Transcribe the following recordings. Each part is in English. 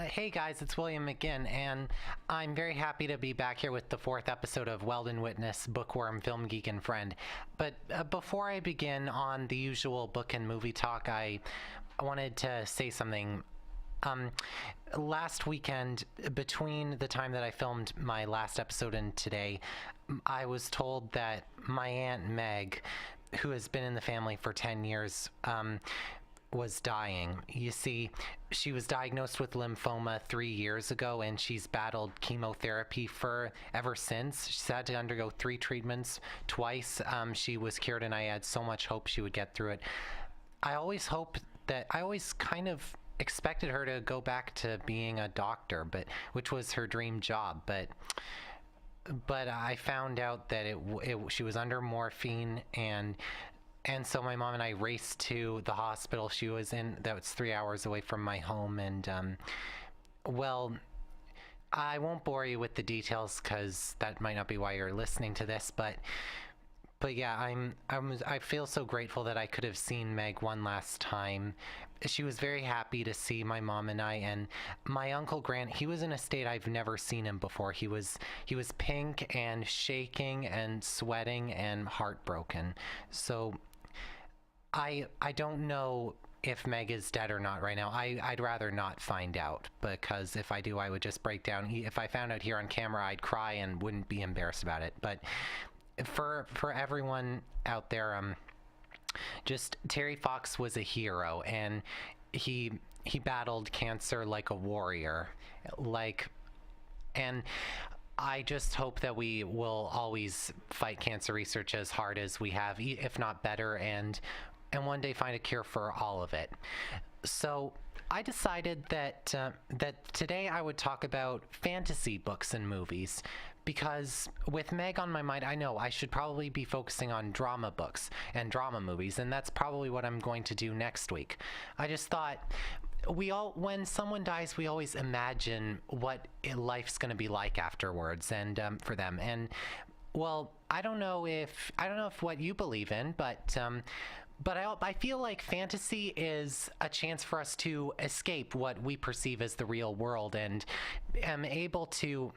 Hey guys, it's William again, and I'm very happy to be back here with the fourth episode of Weldon Witness, Bookworm, Film Geek, and Friend. But before I begin on the usual book and movie talk, I wanted to say something. Last weekend, between the time that I filmed my last episode and today, I was told that my Aunt Meg, who has been in the family for 10 years, was dying. You see, she was diagnosed with lymphoma 3 years ago, and she's battled chemotherapy for ever since. She's had to undergo 3 treatments twice. She was cured, and I had so much hope she would get through it. I always kind of expected her to go back to being a doctor, which was her dream job, but I found out that she was under morphine, and so my mom and I raced to the hospital she was in. That was 3 hours away from my home, and well, I won't bore you with the details because that might not be why you're listening to this, but yeah, I feel so grateful that I could have seen Meg one last time. She was very happy to see my mom and I, and my Uncle Grant, he was in a state I've never seen him before. He was pink and shaking and sweating and heartbroken. So I don't know if Meg is dead or not right now. I'd rather not find out, because if I do, I would just break down. If I found out here on camera, I'd cry and wouldn't be embarrassed about it. But for everyone out there, just Terry Fox was a hero, and he battled cancer like a warrior, and I just hope that we will always fight cancer research as hard as we have, if not better, and one day find a cure for all of it. So I decided that today I would talk about fantasy books and movies, because with Meg on my mind, I know I should probably be focusing on drama books and drama movies, and that's probably what I'm going to do next week. I just thought, when someone dies, we always imagine what life's going to be like afterwards, and for them. And well, I don't know if what you believe in, but I feel like fantasy is a chance for us to escape what we perceive as the real world, and am able to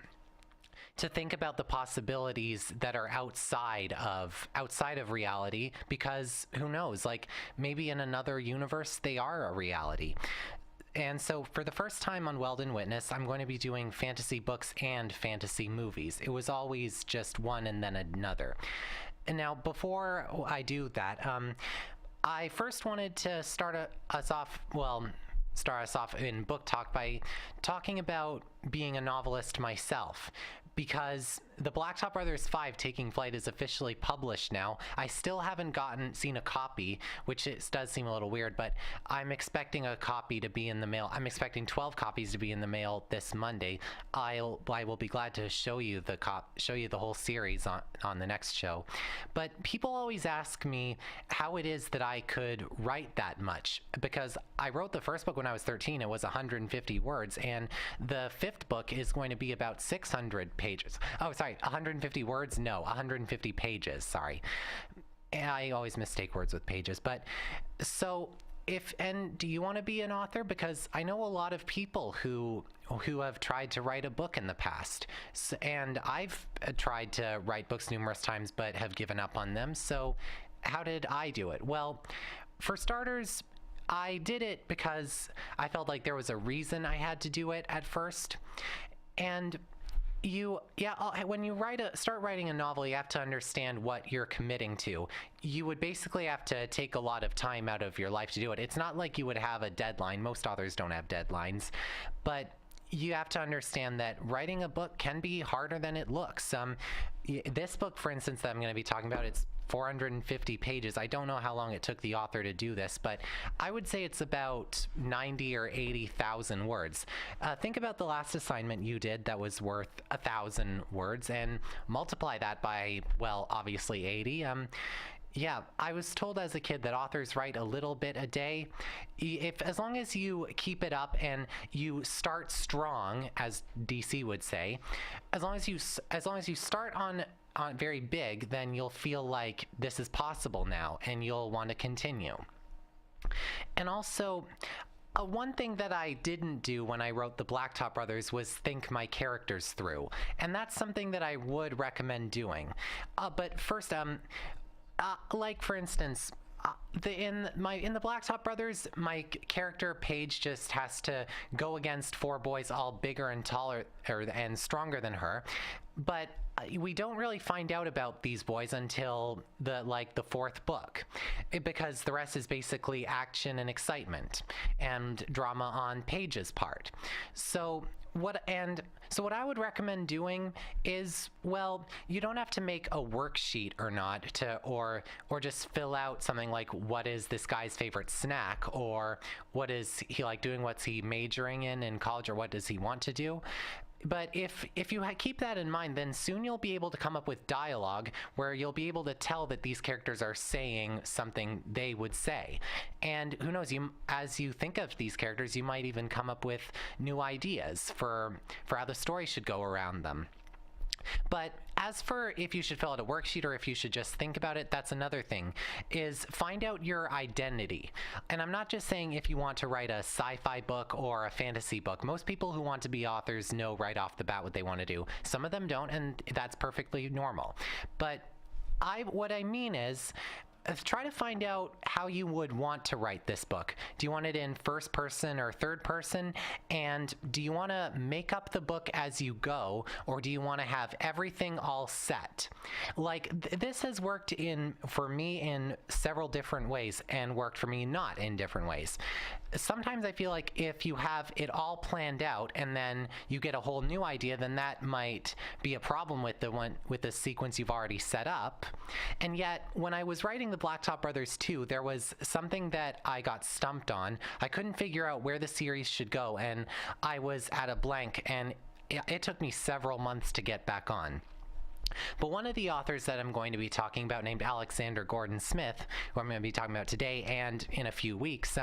think about the possibilities that are outside of reality, because who knows, like maybe in another universe they are a reality. And so for the first time on Weldon Witness, I'm going to be doing fantasy books and fantasy movies. It was always just one and then another. And now, before I do that, I first wanted to start us off in book talk by talking about being a novelist myself, because the Blacktop Brothers 5 Taking Flight is officially published now. I still haven't seen a copy, which does seem a little weird, but I'm expecting a copy to be in the mail. I'm expecting 12 copies to be in the mail this Monday. I will be glad to show you the whole series on the next show. But people always ask me how it is that I could write that much, because I wrote the first book when I was 13. It was 150 words, and the 5th book is going to be about 600 pages. Oh, sorry, 150 words? No, 150 pages, sorry. I always mistake words with pages. But so do you want to be an author? Because I know a lot of people who have tried to write a book in the past, and I've tried to write books numerous times but have given up on them. So how did I do it? Well, for starters, I did it because I felt like there was a reason I had to do it at first. And when you start writing a novel, you have to understand what you're committing to. You would basically have to take a lot of time out of your life to do it. It's not like you would have a deadline. Most authors don't have deadlines, but you have to understand that writing a book can be harder than it looks. This book, for instance, that I'm going to be talking about, it's 450 pages. I don't know how long it took the author to do this, but I would say it's about 90 or 80,000 words. Think about the last assignment you did that was worth 1,000 words, and multiply that by, well, obviously 80. Yeah, I was told as a kid that authors write a little bit a day. As long as you keep it up and you start strong, as DC would say, as long as you start on very big, then you'll feel like this is possible now, and you'll want to continue. And also, One thing that I didn't do when I wrote the Blacktop Brothers was think my characters through, and that's something that I would recommend doing. But first, like for instance, in the Blacktop Brothers, my character Paige just has to go against four boys all bigger and taller and stronger than her, but we don't really find out about these boys until the fourth book, because the rest is basically action and excitement and drama on Paige's part. So what I would recommend doing is, well, you don't have to make a worksheet or not or just fill out something like what is this guy's favorite snack, or what is he like doing, what's he majoring in college, or what does he want to do. But if you keep that in mind, then soon you'll be able to come up with dialogue where you'll be able to tell that these characters are saying something they would say. And who knows, as you think of these characters, you might even come up with new ideas for how the story should go around them. But as for if you should fill out a worksheet or if you should just think about it, that's another thing, is find out your identity. And I'm not just saying if you want to write a sci-fi book or a fantasy book. Most people who want to be authors know right off the bat what they want to do. Some of them don't, and that's perfectly normal. But what I mean is, try to find out how you would want to write this book. Do you want it in first person or third person? And do you want to make up the book as you go, or do you want to have everything all set? Like, this has worked for me in several different ways, and worked for me not in different ways. Sometimes I feel like if you have it all planned out and then you get a whole new idea, then that might be a problem with the sequence you've already set up. And yet, when I was writing the Blacktop Brothers 2, there was something that I got stumped on. I couldn't figure out where the series should go, and I was at a blank, and it took me several months to get back on. But one of the authors that I'm going to be talking about, named Alexander Gordon Smith, who I'm going to be talking about today and in a few weeks,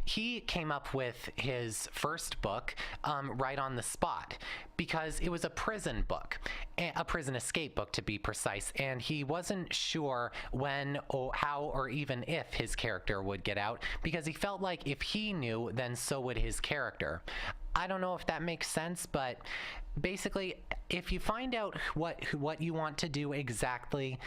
he came up with his first book right on the spot, because it was a prison book, a prison escape book to be precise, and he wasn't sure when or how or even if his character would get out, because he felt like if he knew, then so would his character. I don't know if that makes sense, but basically, if you find out what you want to do exactly,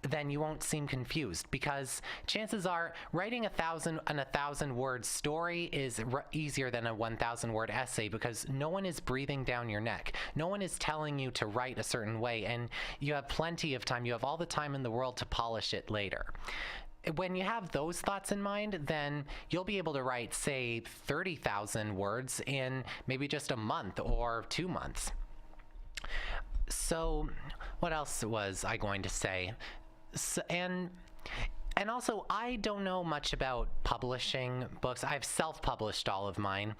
then you won't seem confused, because chances are writing a 1,000 word story is easier than a 1,000 word essay, because no one is breathing down your neck. No one is telling you to write a certain way, and you have plenty of time. You have all the time in the world to polish it later. When you have those thoughts in mind, then you'll be able to write, say, 30,000 words in maybe just a month or 2 months. So what else was I going to say? And also, I don't know much about publishing books. I've self-published all of mine.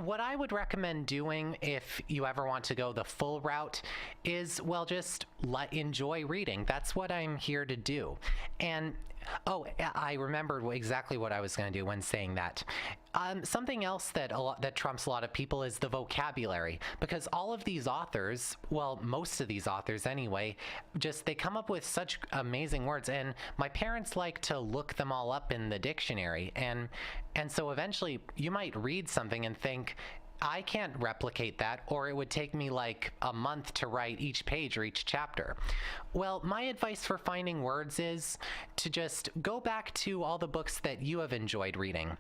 What I would recommend doing if you ever want to go the full route is, well, just enjoy reading. That's what I'm here to do. And I remembered exactly what I was going to do when saying that. Something else that trumps a lot of people is the vocabulary, because all of these authors, well, most of these authors anyway, they come up with such amazing words, and my parents like to look them all up in the dictionary, and so eventually you might read something and think, I can't replicate that, or it would take me like a month to write each page or each chapter. Well, my advice for finding words is to just go back to all the books that you have enjoyed reading,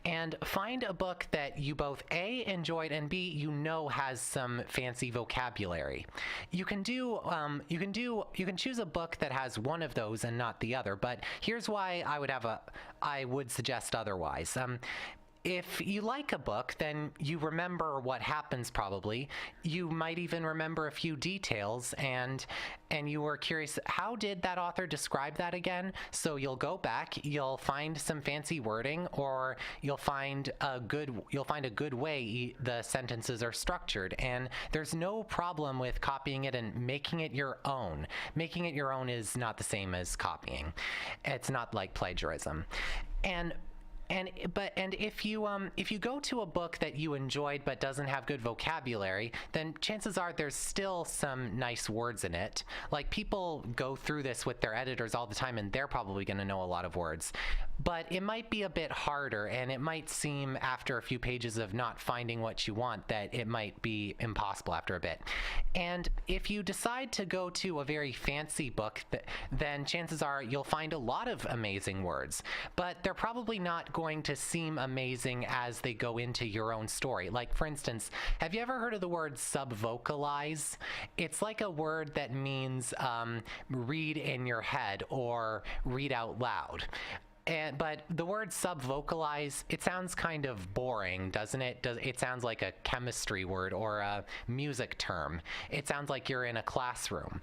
and find a book that you both A, enjoyed, and B, has some fancy vocabulary. You can choose a book that has one of those and not the other, but here's why I would suggest otherwise. If you like a book, then you remember what happens probably. You might even remember a few details, and you were curious, how did that author describe that again? So you'll go back, you'll find some fancy wording, or you'll find a good way the sentences are structured, and there's no problem with copying it and making it your own. Making it your own is not the same as copying. It's not like plagiarism. And And if you go to a book that you enjoyed but doesn't have good vocabulary, then chances are there's still some nice words in it. Like, people go through this with their editors all the time, and they're probably going to know a lot of words. But it might be a bit harder, and it might seem after a few pages of not finding what you want that it might be impossible after a bit. And if you decide to go to a very fancy book, then chances are you'll find a lot of amazing words, but they're probably not going to seem amazing as they go into your own story. Like, for instance, have you ever heard of the word subvocalize? It's like a word that means read in your head or read out loud. But the word subvocalize, it sounds kind of boring, doesn't it? It sounds like a chemistry word or a music term. It sounds like you're in a classroom.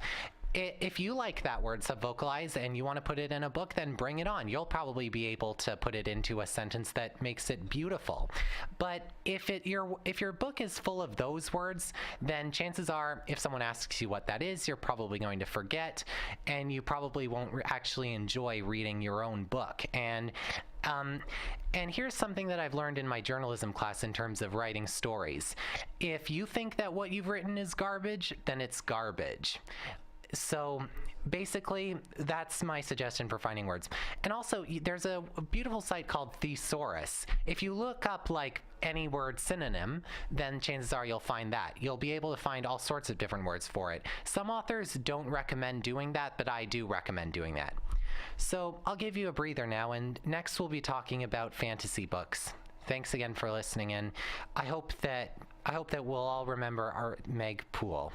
If you like that word, subvocalize, and you want to put it in a book, then bring it on. You'll probably be able to put it into a sentence that makes it beautiful. But if your book is full of those words, then chances are, if someone asks you what that is, you're probably going to forget, and you probably won't actually enjoy reading your own book. And here's something that I've learned in my journalism class in terms of writing stories. If you think that what you've written is garbage, then it's garbage. So basically, that's my suggestion for finding words. And also, there's a beautiful site called Thesaurus. If you look up like any word synonym, then chances are you'll find that. You'll be able to find all sorts of different words for it. Some authors don't recommend doing that, but I do recommend doing that. So I'll give you a breather now, and next we'll be talking about fantasy books. Thanks again for listening, and I hope that we'll all remember our Meg Poole.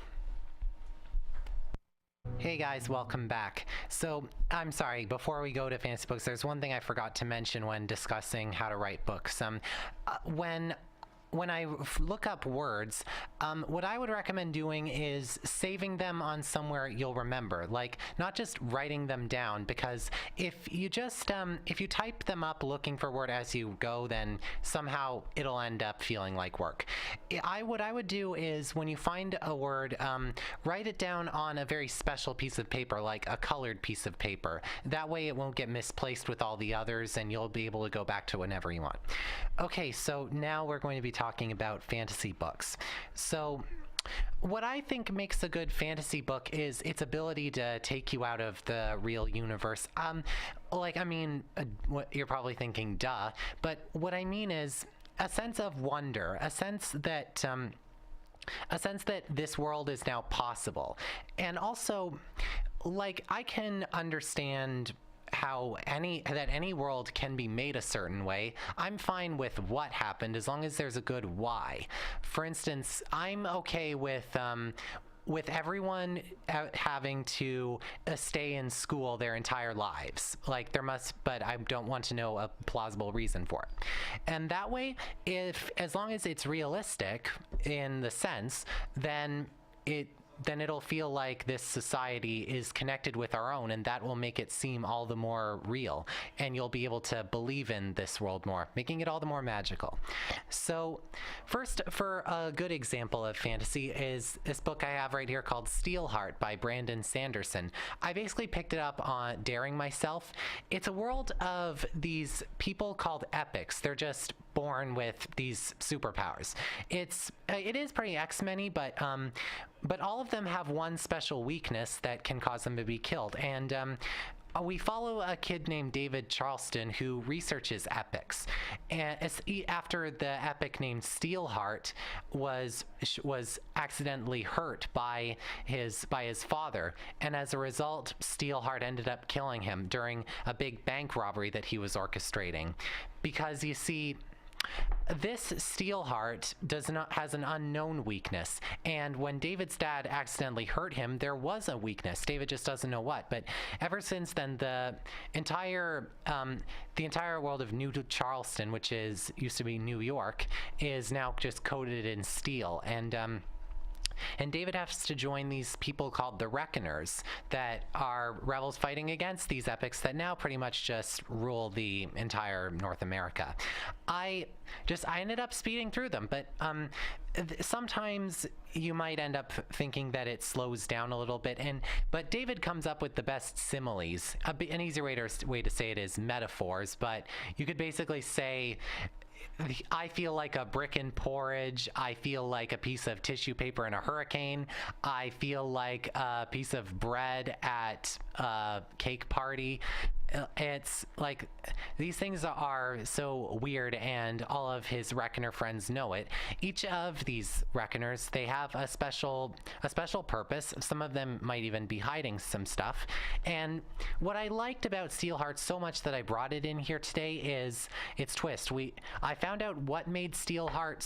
Hey guys, welcome back. So, I'm sorry, before we go to fantasy books, there's one thing I forgot to mention when discussing how to write books. When I look up words, what I would recommend doing is saving them on somewhere you'll remember, like not just writing them down, because if you type them up looking for a word as you go, then somehow it'll end up feeling like work. What I would do is when you find a word, write it down on a very special piece of paper, like a colored piece of paper. That way it won't get misplaced with all the others, and you'll be able to go back to whenever you want. Okay, so now we're going to be talking about fantasy books. So what I think makes a good fantasy book is its ability to take you out of the real universe. What you're probably thinking, duh, but what I mean is a sense of wonder, a sense that this world is now possible. And also, like, I can understand that any world can be made a certain way. I'm fine with what happened as long as there's a good why. For instance, I'm okay with everyone having to stay in school their entire lives. But I don't want to know a plausible reason for it. And that way, as long as it's realistic in the sense, then it'll feel like this society is connected with our own, and that will make it seem all the more real, and you'll be able to believe in this world more, making it all the more magical. So first, for a good example of fantasy is this book I have right here called Steelheart by Brandon Sanderson. I basically picked it up on Daring Myself. It's a world of these people called epics. They're just born with these superpowers. It is pretty X-Men-y, but all of them have one special weakness that can cause them to be killed. And we follow a kid named David Charleston who researches epics. And after the epic named Steelheart was accidentally hurt by his father, and as a result, Steelheart ended up killing him during a big bank robbery that he was orchestrating. Because you see, this Steelheart has an unknown weakness, and when David's dad accidentally hurt him, there was a weakness. David just doesn't know what. But ever since then, the entire world of New Charleston, which used to be New York, is now just coated in steel. And And David has to join these people called the Reckoners that are rebels fighting against these epics that now pretty much just rule the entire North America. I ended up speeding through them, but sometimes you might end up thinking that it slows down a little bit, but David comes up with the best similes. An easier way to say it is metaphors, but you could basically say, I feel like a brick in porridge. I feel like a piece of tissue paper in a hurricane. I feel like a piece of bread at a cake party. It's like these things are so weird, and all of his Reckoner friends know it. Each of these Reckoners, they have a special purpose. Some of them might even be hiding some stuff. And what I liked about Steelheart so much that I brought it in here today is its twist. I found out what made Steelheart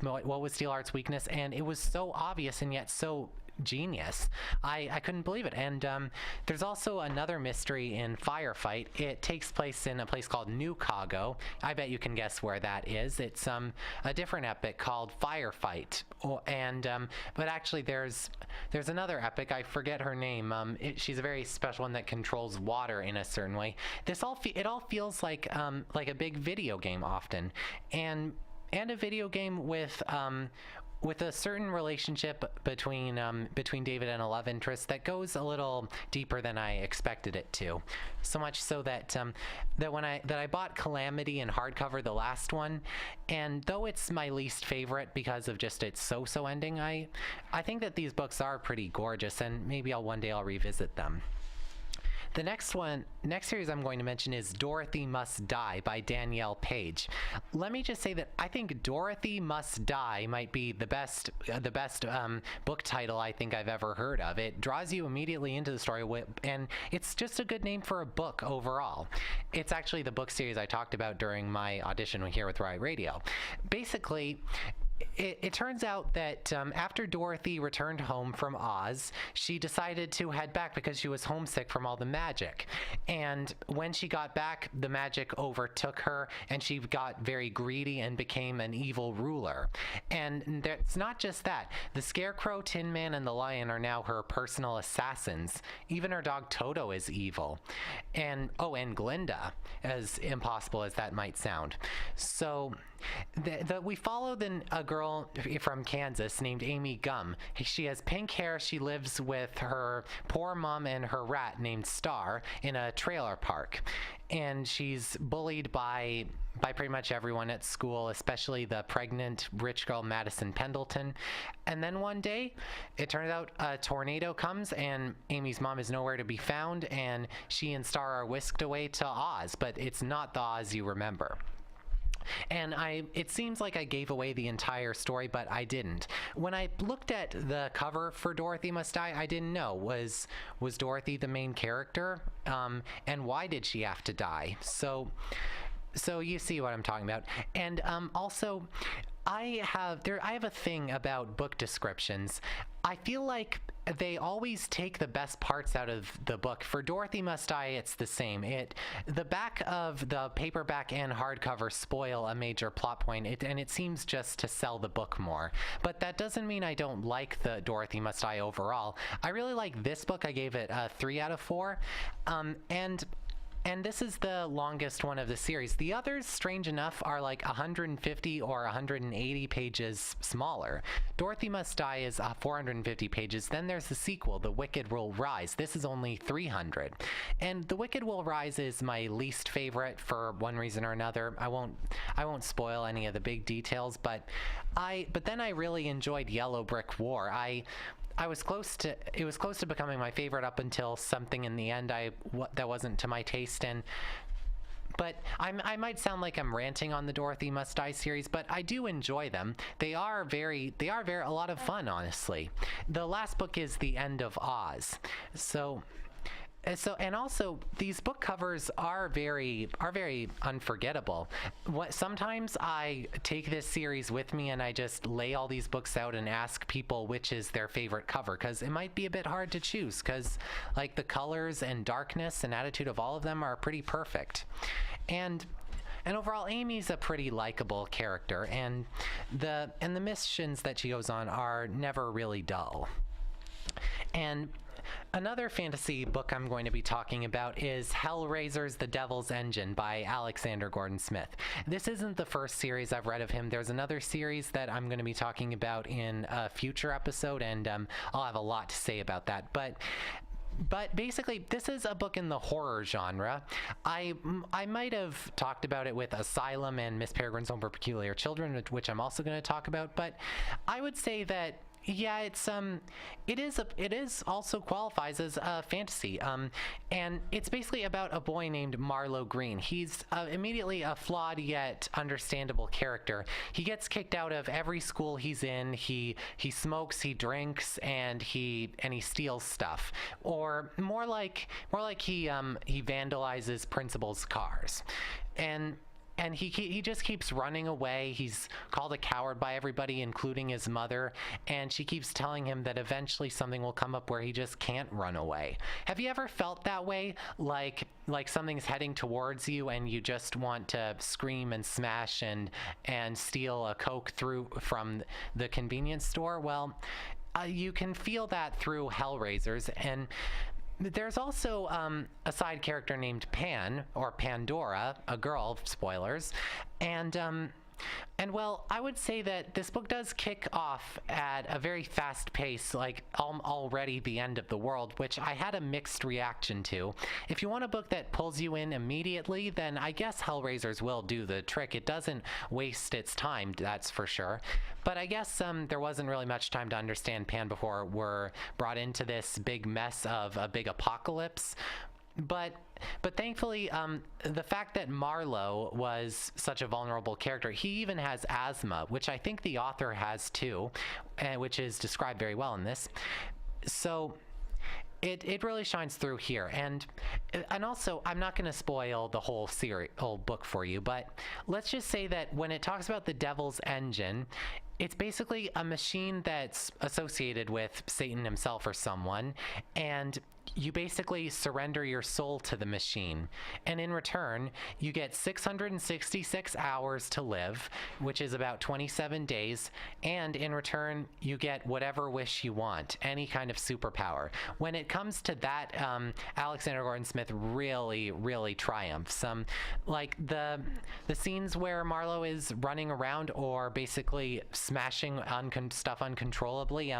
what was Steelheart's weakness, and it was so obvious and yet so genius. I couldn't believe it. And there's also another mystery in Firefight. It takes place in a place called New Cago. I bet you can guess where that is. It's a different epic called Firefight. But actually there's another epic. I forget her name. She's a very special one that controls water in a certain way. It all feels like a big video game often, and a video game with a certain relationship between David and a love interest that goes a little deeper than I expected it to. So much so that I bought Calamity in hardcover, the last one, and though it's my least favorite because of just its so-so ending, I think that these books are pretty gorgeous, and maybe one day I'll revisit them. The next series I'm going to mention is Dorothy Must Die by Danielle Page. Let me just say that I think Dorothy Must Die might be the best book title I think I've ever heard of. It draws you immediately into the story, and it's just a good name for a book overall. It's actually the book series I talked about during my audition here with Riot Radio. Basically, it turns out that after Dorothy returned home from Oz, she decided to head back because she was homesick from all the magic. And when she got back, the magic overtook her, and she got very greedy and became an evil ruler. And it's not just that. The Scarecrow, Tin Man, and the Lion are now her personal assassins. Even her dog Toto is evil. And Glinda, as impossible as that might sound. So we followed a girl from Kansas named Amy Gum. She has pink hair. She lives with her poor mom and her rat named Star in a trailer park. And she's bullied by pretty much everyone at school, especially the pregnant rich girl Madison Pendleton. And then one day, it turns out a tornado comes and Amy's mom is nowhere to be found, and she and Star are whisked away to Oz, but it's not the Oz you remember. And it seems like I gave away the entire story, but I didn't. When I looked at the cover for Dorothy Must Die, I didn't know, was Dorothy the main character? And why did she have to die? So you see what I'm talking about. And also, I have a thing about book descriptions. I feel like they always take the best parts out of the book. For Dorothy Must Die, it's the same. The back of the paperback and hardcover spoil a major plot point, and it seems just to sell the book more. But that doesn't mean I don't like the Dorothy Must Die overall. I really like this book. I gave it a 3 out of 4. And this is the longest one of the series. The others, strange enough, are like 150 or 180 pages smaller. Dorothy Must Die is 450 pages. Then there's the sequel, The Wicked Will Rise. This is only 300. And The Wicked Will Rise is my least favorite for one reason or another. I won't spoil any of the big details, but then I really enjoyed Yellow Brick War. It was close to becoming my favorite up until something in the end that wasn't to my taste. But I might sound like I'm ranting on the Dorothy Must Die series, but I do enjoy them. They are a lot of fun, honestly. The last book is The End of Oz. And also these book covers are very unforgettable. Sometimes I take this series with me and I just lay all these books out and ask people which is their favorite cover, because it might be a bit hard to choose, because like the colors and darkness and attitude of all of them are pretty perfect. And and overall, Amy's a pretty likable character, and the missions that she goes on are never really dull. And another fantasy book I'm going to be talking about is Hellraiser's The Devil's Engine by Alexander Gordon Smith. This isn't the first series I've read of him. There's another series that I'm going to be talking about in a future episode, and I'll have a lot to say about that. But basically, this is a book in the horror genre. I might have talked about it with Asylum and Miss Peregrine's Home for Peculiar Children, which I'm also going to talk about. But I would say that yeah, it is also qualifies as a fantasy, and it's basically about a boy named Marlowe Green. He's immediately a flawed yet understandable character. He gets kicked out of every school he's in. He smokes, he drinks, and he steals stuff, or more like he vandalizes principals' cars, and he just keeps running away. He's called a coward by everybody, including his mother, and she keeps telling him that eventually something will come up where he just can't run away. Have you ever felt that way? Like something's heading towards you and you just want to scream and smash and steal a Coke from the convenience store? Well, you can feel that through Hellraisers, and there's also a side character named Pan, or Pandora, a girl, spoilers, and well, I would say that this book does kick off at a very fast pace, like already the end of the world, which I had a mixed reaction to. If you want a book that pulls you in immediately, then I guess Hellraisers will do the trick. It doesn't waste its time, that's for sure. But I guess there wasn't really much time to understand Pan before we're brought into this big mess of a big apocalypse. But thankfully, the fact that Marlowe was such a vulnerable character, he even has asthma, which I think the author has too, which is described very well in this. So it really shines through here. And also, I'm not going to spoil the whole book for you, but let's just say that when it talks about the Devil's Engine, it's basically a machine that's associated with Satan himself or someone, and you basically surrender your soul to the machine. And in return, you get 666 hours to live, which is about 27 days. And in return, you get whatever wish you want, any kind of superpower. When it comes to that, Alexander Gordon Smith really, really triumphs. Like the scenes where Marlowe is running around or basically smashing stuff uncontrollably,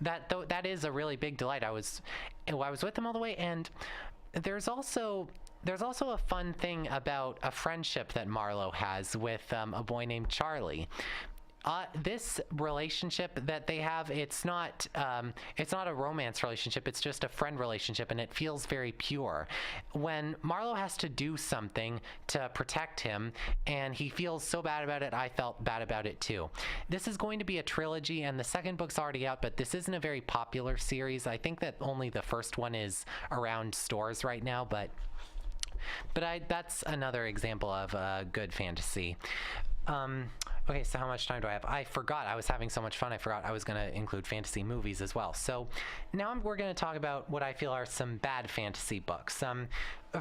that is a really big delight. I was with him all the way, and there's also a fun thing about a friendship that Marlowe has with a boy named Charlie. This relationship that they have, it's not a romance relationship, it's just a friend relationship, and it feels very pure. When Marlowe has to do something to protect him, and he feels so bad about it, I felt bad about it too. This is going to be a trilogy, and the second book's already out, but this isn't a very popular series. I think that only the first one is around stores right now, but that's another example of good fantasy. Okay, so how much time do I have? I forgot. I was having so much fun. I forgot I was going to include fantasy movies as well. So now we're going to talk about what I feel are some bad fantasy books.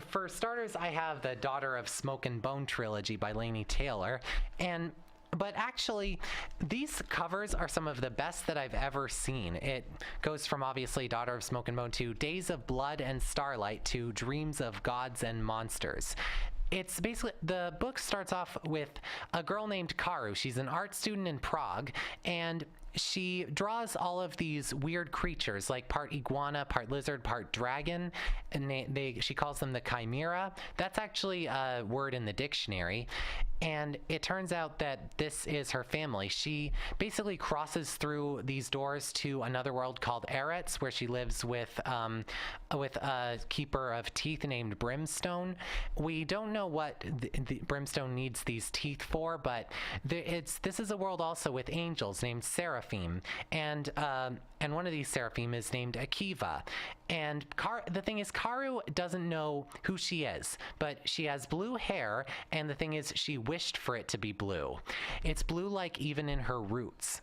For starters, I have the Daughter of Smoke and Bone trilogy by Laini Taylor, but actually, these covers are some of the best that I've ever seen. It goes from obviously Daughter of Smoke and Bone to Days of Blood and Starlight to Dreams of Gods and Monsters. It's basically, the book starts off with a girl named Karu. She's an art student in Prague, and she draws all of these weird creatures, like part iguana, part lizard, part dragon, and she calls them the chimera. That's actually a word in the dictionary, and it turns out that this is her family. She basically crosses through these doors to another world called Eretz, where she lives with a keeper of teeth named Brimstone. We don't know what the Brimstone needs these teeth for, but this is a world also with angels named Seraphim, and one of these Seraphim is named Akiva. And the thing is, Karu doesn't know who she is, but she has blue hair, and the thing is, she wished for it to be blue. It's blue like even in her roots.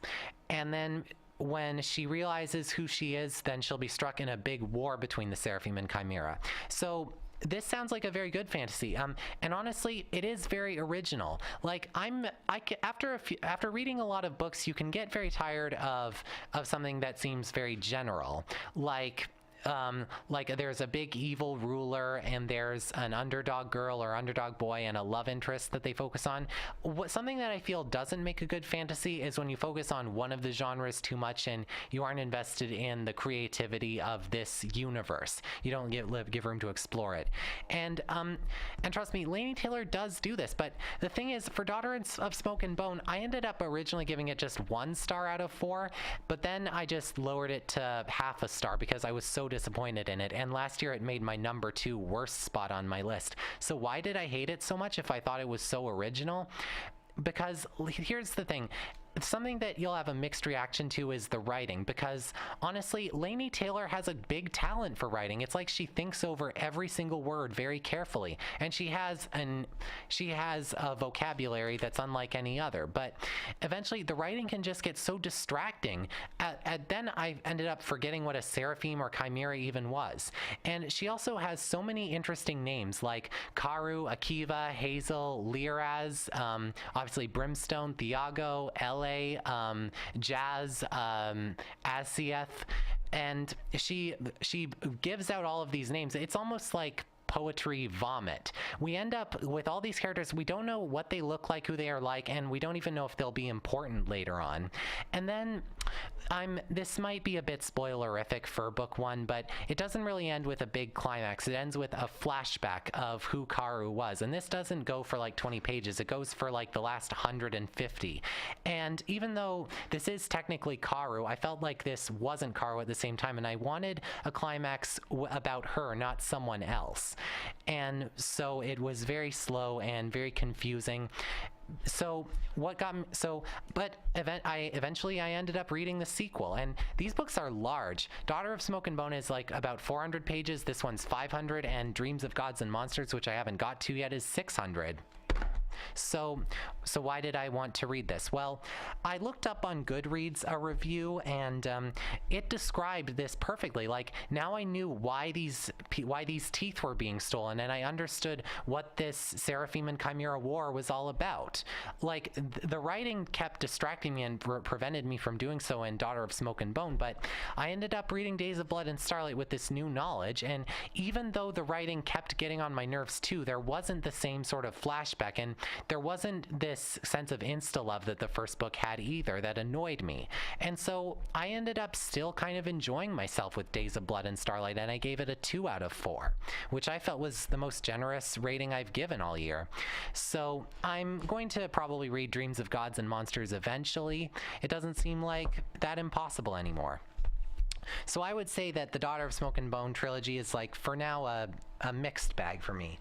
And then when she realizes who she is, then she'll be struck in a big war between the Seraphim and Chimera. So this sounds like a very good fantasy. And honestly, it is very original. Like after reading a lot of books, you can get very tired of something that seems very general, like there's a big evil ruler and there's an underdog girl or underdog boy and a love interest that they focus on. Something that I feel doesn't make a good fantasy is when you focus on one of the genres too much and you aren't invested in the creativity of this universe. You don't give room to explore it. And trust me, Laini Taylor does do this. But the thing is, for Daughter of Smoke and Bone, I ended up originally giving it just 1 star out of 4, but then I just lowered it to half a star because I was so disappointed in it, and last year it made my number 2 worst spot on my list. So why did I hate it so much if I thought it was so original? Because here's the thing. Something that you'll have a mixed reaction to is the writing, because honestly, Laini Taylor has a big talent for writing. It's like she thinks over every single word very carefully, and she has a vocabulary that's unlike any other. But eventually, the writing can just get so distracting. Then I ended up forgetting what a seraphim or chimera even was. And she also has so many interesting names like Karu, Akiva, Hazel, Liraz, obviously Brimstone, Thiago, Jazz, Asieth, and she gives out all of these names. It's almost like poetry vomit. We end up with all these characters. We don't know what they look like, who they are like, and we don't even know if they'll be important later on. And then this might be a bit spoilerific for book 1, but it doesn't really end with a big climax. It ends with a flashback of who Karu was. And this doesn't go for like 20 pages. It goes for like the last 150. And even though this is technically Karu, I felt like this wasn't Karu at the same time. And I wanted a climax about her, not someone else. And so it was very slow and very confusing. So what got me, eventually I ended up reading the sequel, and these books are large. Daughter of Smoke and Bone is like about 400 pages. This one's 500, and Dreams of Gods and Monsters, which I haven't got to yet, is 600. So why did I want to read this? Well, I looked up on Goodreads a review, and it described this perfectly. Like, now I knew why these teeth were being stolen, and I understood what this Seraphim and Chimera War was all about. Like, the writing kept distracting me and prevented me from doing so in Daughter of Smoke and Bone, but I ended up reading Days of Blood and Starlight with this new knowledge, and even though the writing kept getting on my nerves too, there wasn't the same sort of flashback, and there wasn't this sense of insta-love that the first book had either that annoyed me. And so I ended up still kind of enjoying myself with Days of Blood and Starlight, and I gave it a 2 out of 4, which I felt was the most generous rating I've given all year. So I'm going to probably read Dreams of Gods and Monsters eventually. It doesn't seem like that impossible anymore. So I would say that the Daughter of Smoke and Bone trilogy is, like, for now, a mixed bag for me.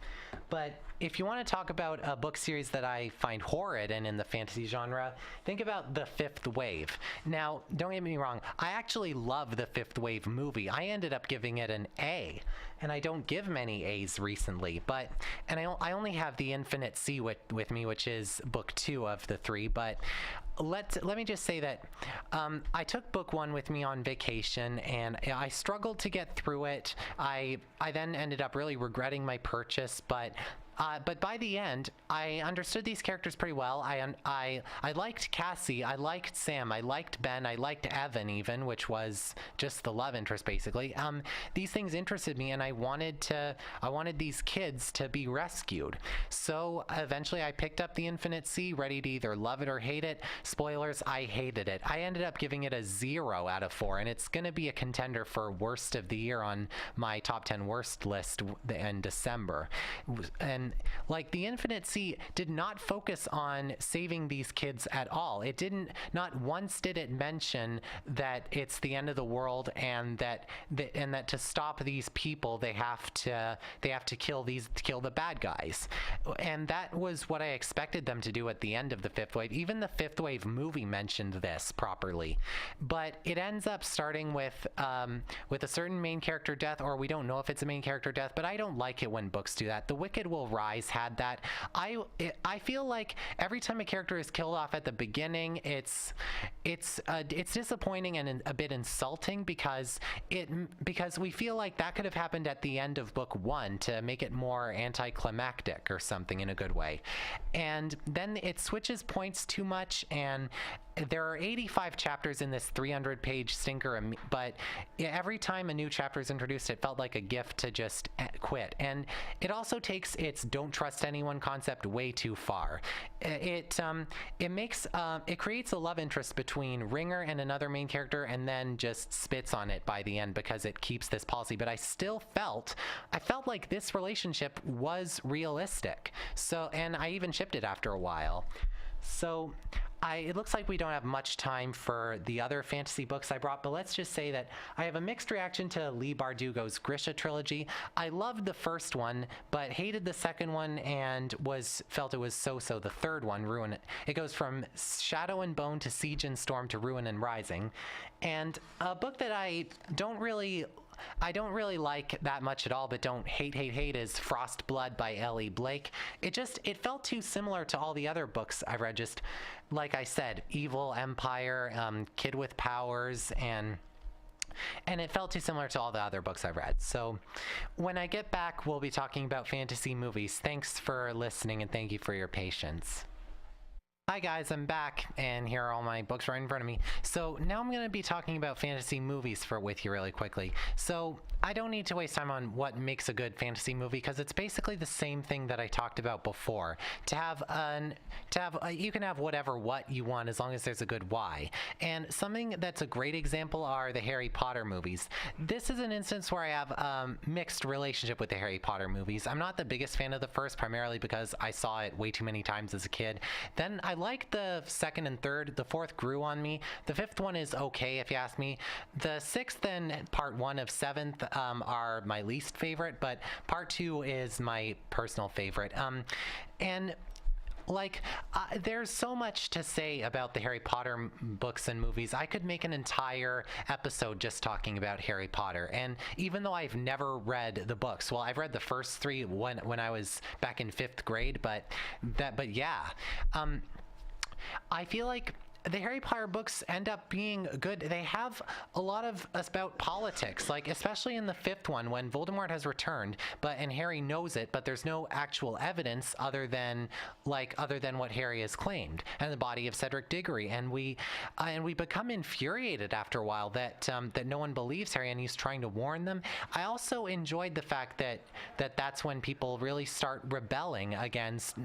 But if you want to talk about a book series that I find horrid and in the fantasy genre, think about The Fifth Wave. Now, don't get me wrong, I actually love The Fifth Wave movie. I ended up giving it an A, and I don't give many A's recently, and I only have The Infinite Sea with me, which is book 2 of the 3, but let me just say that I took book 1 with me on vacation, and I struggled to get through it. I then ended up really regretting my purchase, but by the end, I understood these characters pretty well. I liked Cassie, I liked Sam, I liked Ben, I liked Evan even, which was just the love interest basically. These things interested me, and I wanted these kids to be rescued. So eventually I picked up The Infinite Sea, ready to either love it or hate it. Spoilers, I hated it. I ended up giving it a 0 out of 4, and it's gonna be a contender for worst of the year on my top 10 worst list in December. And like, The Infinite Sea did not focus on saving these kids at all. Not once did it mention that it's the end of the world, and that to stop these people they have to kill the bad guys. And that was what I expected them to do at the end of The Fifth Wave. Even the Fifth Wave movie mentioned this properly, but it ends up starting with a certain main character death, or we don't know if it's a main character death, but I don't like it when books do that. The wicked will Rise had that. I feel like every time a character is killed off at the beginning, it's disappointing and a bit insulting because we feel like that could have happened at the end of book one to make it more anticlimactic or something in a good way. And then it switches points too much, and there are 85 chapters in this 300-page stinker, but every time a new chapter is introduced, it felt like a gift to just quit. And it also takes its "don't trust anyone" concept way too far. It creates a love interest between Ringer and another main character, and then just spits on it by the end because it keeps this policy. But I felt like this relationship was realistic. So, and I even shipped it after a while. So it looks like we don't have much time for the other fantasy books I brought, but let's just say that I have a mixed reaction to Leigh Bardugo's Grisha trilogy. I loved the first one, but hated the second one and felt it was so-so. The third one, Ruin. It goes from Shadow and Bone to Siege and Storm to Ruin and Rising. And a book that I don't really like that much at all, but don't hate is Frost Blood by Ellie Blake. It felt too similar to all the other books I've read. Just like I said, evil empire, kid with powers, and it felt too similar to all the other books I've read. So when I get back, we'll be talking about fantasy movies. Thanks for listening, and thank you for your patience. Hi guys, I'm back, and here are all my books right in front of me. So now I'm going to be talking about fantasy movies with you really quickly. So I don't need to waste time on what makes a good fantasy movie because it's basically the same thing that I talked about before. You can have what you want as long as there's a good why. And something that's a great example are the Harry Potter movies. This is an instance where I have a mixed relationship with the Harry Potter movies. I'm not the biggest fan of the first, primarily because I saw it way too many times as a kid. Then I liked the second and third. The fourth grew on me. The fifth one is okay, if you ask me. The sixth and part one of seventh are my least favorite, but part two is my personal favorite. There's so much to say about the Harry Potter books and movies. I could make an entire episode just talking about Harry Potter. And even though I've never read the books, well, I've read the first three when I was back in 5th grade, but yeah. I feel like the Harry Potter books end up being good. They have a lot of about politics, like especially in the 5th one when Voldemort has returned, and Harry knows it, but there's no actual evidence other than what Harry has claimed, and the body of Cedric Diggory, and we become infuriated after a while that no one believes Harry, and he's trying to warn them. I also enjoyed the fact that that's when people really start rebelling against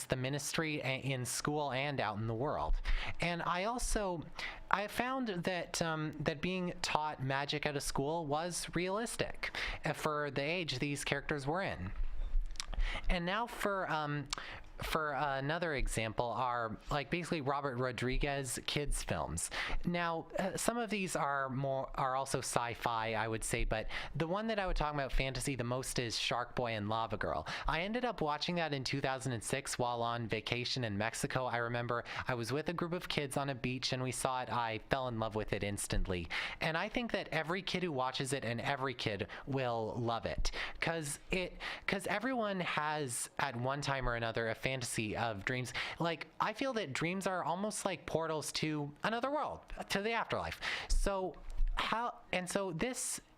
the Ministry in school and out in the world. And I found that being taught magic at a school was realistic for the age these characters were in. And now for another example are basically Robert Rodriguez kids films. Now some of these are also sci-fi, I would say, but the one that I would talk about fantasy the most is Shark Boy and Lava Girl. I ended up watching that in 2006 while on vacation in Mexico. I remember I was with a group of kids on a beach and we saw it. I fell in love with it instantly, and I think that every kid who watches it and every kid will love it because everyone has at one time or another a fantasy of dreams. I feel that dreams are almost like portals to another world, to the afterlife.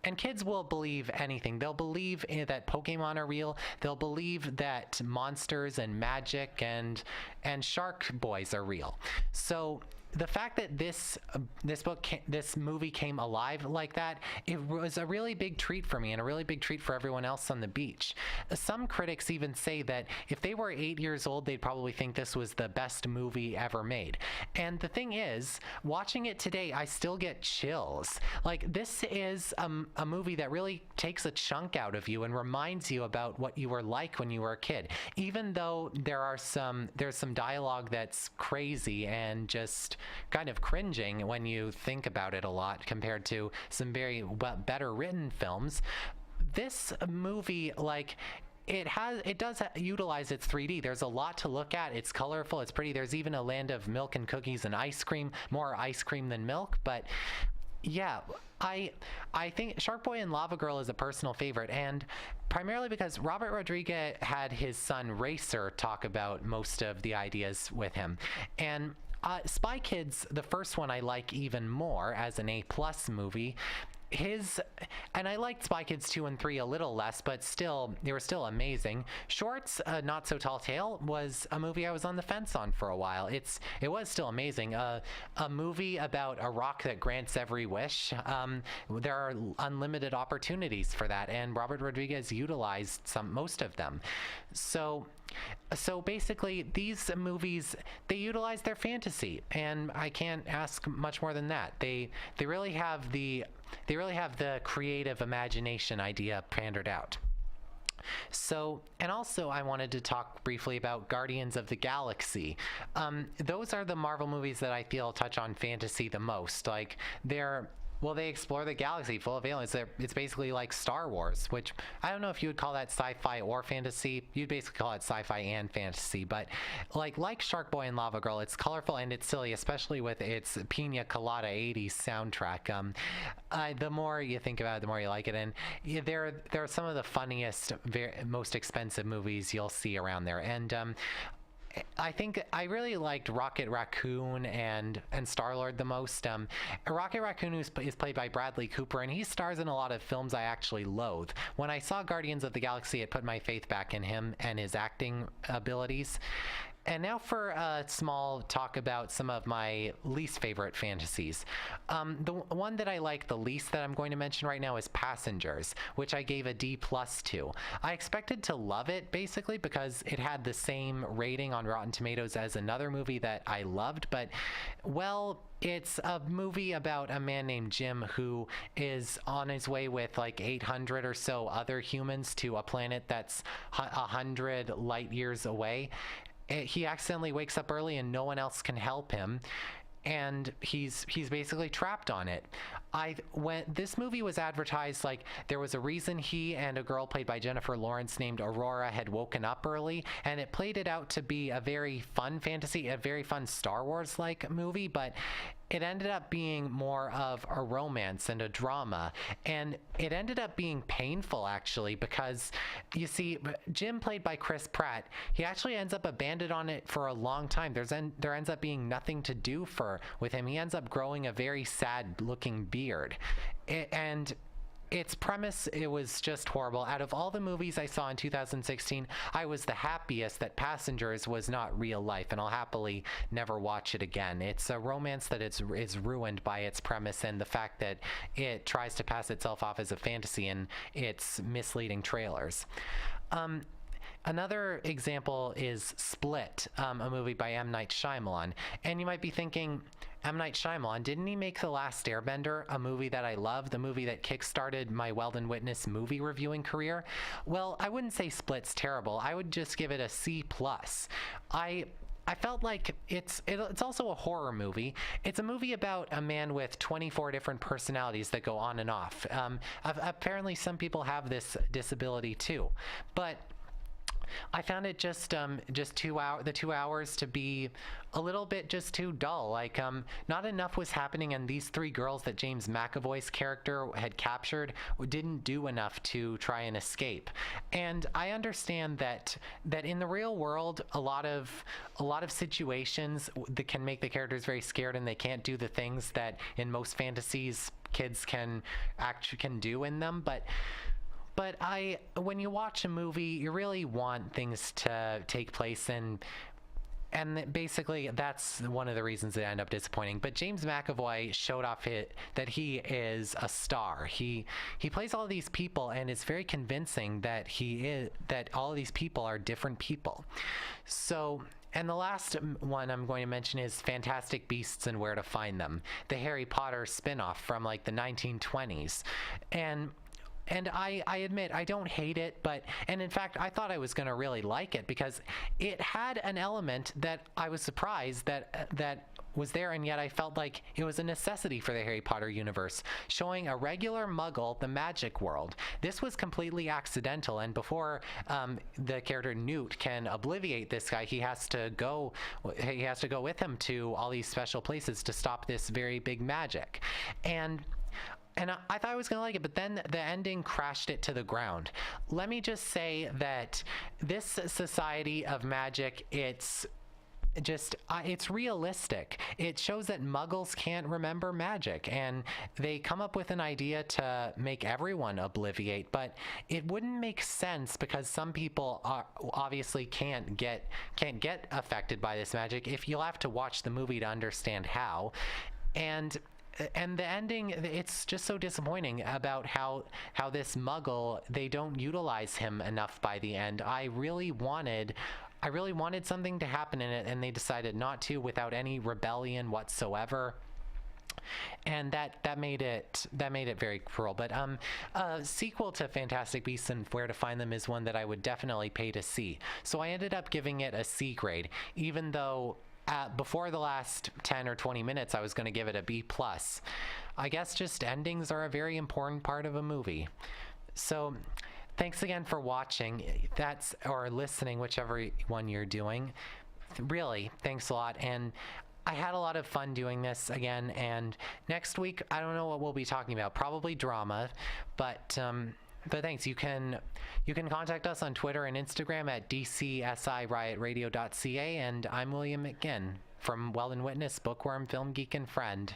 And kids will believe anything. They'll believe that Pokemon are real. They'll believe that monsters and magic and shark boys are real. So the fact that this movie came alive like that, it was a really big treat for me and a really big treat for everyone else on the beach. Some critics even say that if they were 8 years old, they'd probably think this was the best movie ever made. And the thing is, watching it today, I still get chills. This is a movie that really takes a chunk out of you and reminds you about what you were like when you were a kid. Even though there's some dialogue that's crazy and just kind of cringing when you think about it a lot compared to some very better written films. This movie, it does utilize its 3D. There's a lot to look at. It's colorful. It's pretty. There's even a land of milk and cookies and ice cream, more ice cream than milk, but Yeah, I I think Shark Boy and Lava Girl is a personal favorite, and primarily because Robert Rodriguez had his son Racer talk about most of the ideas with him, and. Spy Kids, the first one I like even more as an A+ movie. His and I liked Spy Kids 2 and 3 a little less, but still they were still amazing. Shorts, Not So Tall Tale was a movie I was on the fence on for a while. It was still amazing. A movie about a rock that grants every wish. There are unlimited opportunities for that, and Robert Rodriguez utilized most of them. So so basically these movies, they utilize their fantasy, and I can't ask much more than that. They really have the creative imagination idea pandered out. So, and also I wanted to talk briefly about Guardians of the Galaxy. Those are the Marvel movies that I feel touch on fantasy the most. Like they're well, they explore the galaxy full of aliens. It's basically like Star Wars, which I don't know if you would call that sci-fi or fantasy. You'd basically call it sci-fi and fantasy. But like Shark Boy and Lava Girl, it's colorful and it's silly, especially with its Pina Colada '80s soundtrack. The more you think about it, the more you like it. And yeah, there are some of the funniest, most expensive movies you'll see around there. And I think I really liked Rocket Raccoon and Star-Lord the most. Rocket Raccoon is played by Bradley Cooper, and he stars in a lot of films I actually loathe. When I saw Guardians of the Galaxy, it put my faith back in him and his acting abilities. And now for a small talk about some of my least favorite fantasies. The one that I like the least that I'm going to mention right now is Passengers, which I gave a D+ to. I expected to love it basically because it had the same rating on Rotten Tomatoes as another movie that I loved, but well, it's a movie about a man named Jim who is on his way with like 800 or so other humans to a planet that's 100 light years away. He accidentally wakes up early and no one else can help him, and he's basically trapped on it. When this movie was advertised, like there was a reason he and a girl played by Jennifer Lawrence named Aurora had woken up early, and it played it out to be a very fun fantasy, a very fun Star Wars like movie, but it ended up being more of a romance and a drama, and it ended up being painful actually, because you see Jim, played by Chris Pratt, he actually ends up abandoned on it for a long time. There ends up being nothing to do with him. He ends up growing a very sad looking beard, and its premise, it was just horrible. Out of all the movies I saw in 2016, I was the happiest that Passengers was not real life, and I'll happily never watch it again. It's a romance that is ruined by its premise and the fact that it tries to pass itself off as a fantasy in its misleading trailers. Another example is Split, a movie by M. Night Shyamalan. And you might be thinking, M. Night Shyamalan, didn't he make The Last Airbender, a movie that I love, the movie that kickstarted my Weldon Witness movie reviewing career? Well, I wouldn't say Split's terrible. I would just give it a C+. I felt like it's also a horror movie. It's a movie about a man with 24 different personalities that go on and off. Apparently, some people have this disability too, but I found it just 2 hours to be a little bit just too dull. Like not enough was happening, and these three girls that James McAvoy's character had captured didn't do enough to try and escape. And I understand that in the real world, a lot of situations that can make the characters very scared, and they can't do the things that in most fantasies kids can do in them, but when you watch a movie, you really want things to take place, and basically that's one of the reasons that end up disappointing. But James McAvoy showed off that he is a star. He plays all of these people, and it's very convincing that all of these people are different people. So. And the last one I'm going to mention is Fantastic Beasts and Where to Find Them, the Harry Potter spin-off from like the 1920s. And I admit, I don't hate it, and in fact, I thought I was going to really like it because it had an element that I was surprised that was there, and yet I felt like it was a necessity for the Harry Potter universe, showing a regular muggle the magic world. This was completely accidental, and before the character Newt can obliviate this guy, he has to go with him to all these special places to stop this very big magic. And and I thought I was going to like it, but then the ending crashed it to the ground. Let me just say that this Society of Magic, it's realistic. It shows that muggles can't remember magic, and they come up with an idea to make everyone obliviate, but it wouldn't make sense because some people obviously can't get affected by this magic. If you'll have to watch the movie to understand how. And the ending, it's just so disappointing about how this muggle, they don't utilize him enough by the end. I really wanted something to happen in it, and they decided not to, without any rebellion whatsoever. And that made it very cruel. But a sequel to Fantastic Beasts and Where to Find Them is one that I would definitely pay to see. So I ended up giving it a C grade, even though before the last 10 or 20 minutes, I was going to give it a B+. I guess just endings are a very important part of a movie. So thanks again for watching, or listening, whichever one you're doing. Really, thanks a lot. And I had a lot of fun doing this again. And next week, I don't know what we'll be talking about. Probably drama, but thanks. You can contact us on Twitter and Instagram at dcsiriotradio.ca, and I'm William McGinn from Weldon Witness, Bookworm, Film Geek, and Friend.